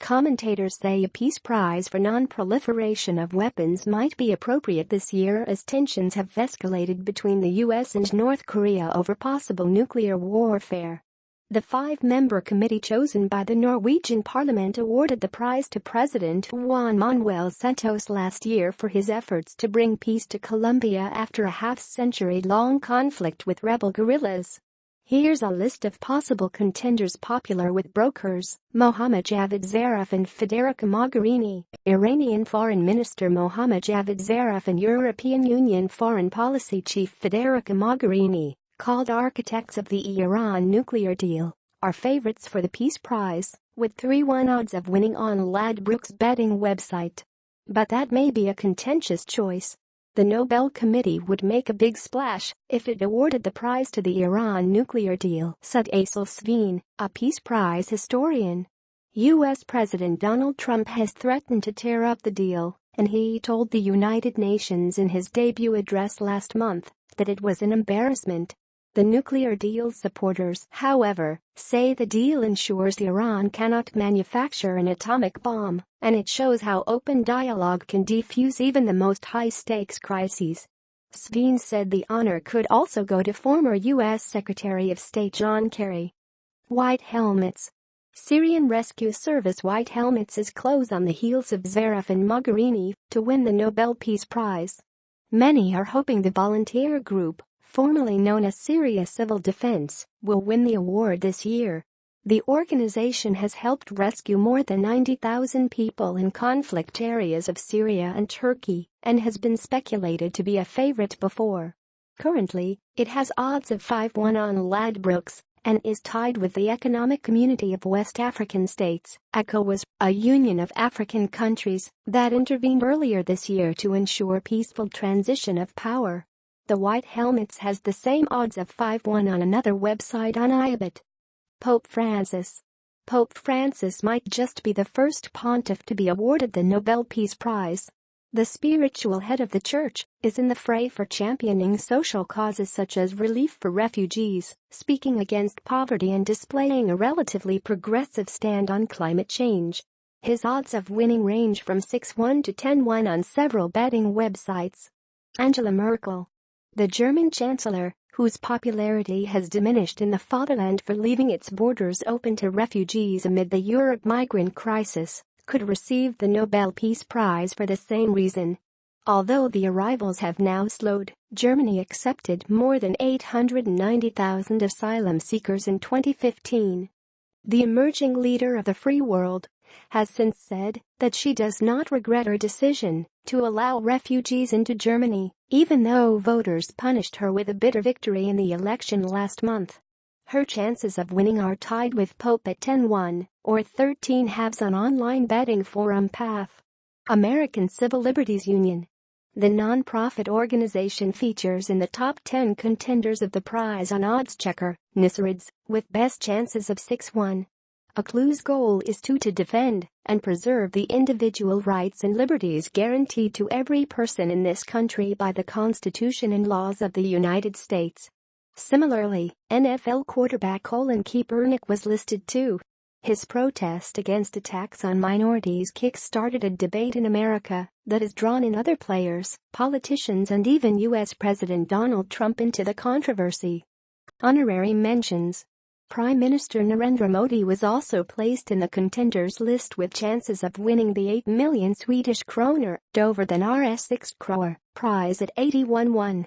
Commentators say a peace prize for non-proliferation of weapons might be appropriate this year as tensions have escalated between the US and North Korea over possible nuclear warfare. The five-member committee chosen by the Norwegian parliament awarded the prize to President Juan Manuel Santos last year for his efforts to bring peace to Colombia after a half-century-long conflict with rebel guerrillas. Here's a list of possible contenders popular with brokers: Mohammad Javad Zarif and Federica Mogherini, Iranian Foreign Minister Mohammad Javad Zarif and European Union Foreign Policy Chief Federica Mogherini, called architects of the Iran nuclear deal, are favorites for the Peace Prize, with 3-1 odds of winning on Ladbrokes betting website. But that may be a contentious choice. The Nobel Committee would make a big splash if it awarded the prize to the Iran nuclear deal, said Aysel Sveen, a Peace Prize historian. U.S. President Donald Trump has threatened to tear up the deal, and he told the United Nations in his debut address last month that it was an embarrassment. The nuclear deal's supporters, however, say the deal ensures Iran cannot manufacture an atomic bomb, and it shows how open dialogue can defuse even the most high-stakes crises. Sveen said the honor could also go to former U.S. Secretary of State John Kerry. White Helmets. Syrian Rescue Service White Helmets is close on the heels of Zarif and Mogherini to win the Nobel Peace Prize. Many are hoping the volunteer group, formerly known as Syria Civil Defense, will win the award this year. The organization has helped rescue more than 90,000 people in conflict areas of Syria and Turkey and has been speculated to be a favorite before. Currently, it has odds of 5-1 on Ladbrokes and is tied with the Economic Community of West African States, ECOWAS, a union of African countries that intervened earlier this year to ensure peaceful transition of power. The White Helmets has the same odds of 5-1 on another website on IABIT. Pope Francis. Pope Francis might just be the first pontiff to be awarded the Nobel Peace Prize. The spiritual head of the church is in the fray for championing social causes such as relief for refugees, speaking against poverty and displaying a relatively progressive stand on climate change. His odds of winning range from 6-1 to 10-1 on several betting websites. Angela Merkel. The German chancellor, whose popularity has diminished in the fatherland for leaving its borders open to refugees amid the Europe migrant crisis, could receive the Nobel Peace Prize for the same reason. Although the arrivals have now slowed, Germany accepted more than 890,000 asylum seekers in 2015. The emerging leader of the free world has since said that she does not regret her decision to allow refugees into Germany, even though voters punished her with a bitter victory in the election last month. Her chances of winning are tied with Pope at 10-1 or 13 halves on online betting forum Path. American Civil Liberties Union. The non-profit organization features in the top 10 contenders of the prize on OddsChecker, NISRIDS, with best chances of 6-1. A clue's goal is to defend and preserve the individual rights and liberties guaranteed to every person in this country by the Constitution and laws of the United States. Similarly, NFL quarterback Colin Kaepernick was listed too. His protest against attacks on minorities kick-started a debate in America that has drawn in other players, politicians and even U.S. President Donald Trump into the controversy. Honorary mentions. Prime Minister Narendra Modi was also placed in the contenders list with chances of winning the 8 million Swedish kroner over the Rs 6 crore prize at 81-1.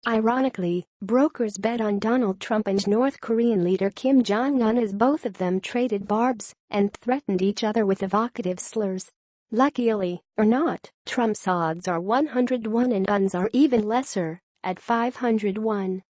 Ironically, brokers bet on Donald Trump and North Korean leader Kim Jong-un as both of them traded barbs and threatened each other with evocative slurs. Luckily, or not, Trump's odds are 101 and Un's are even lesser, at 501.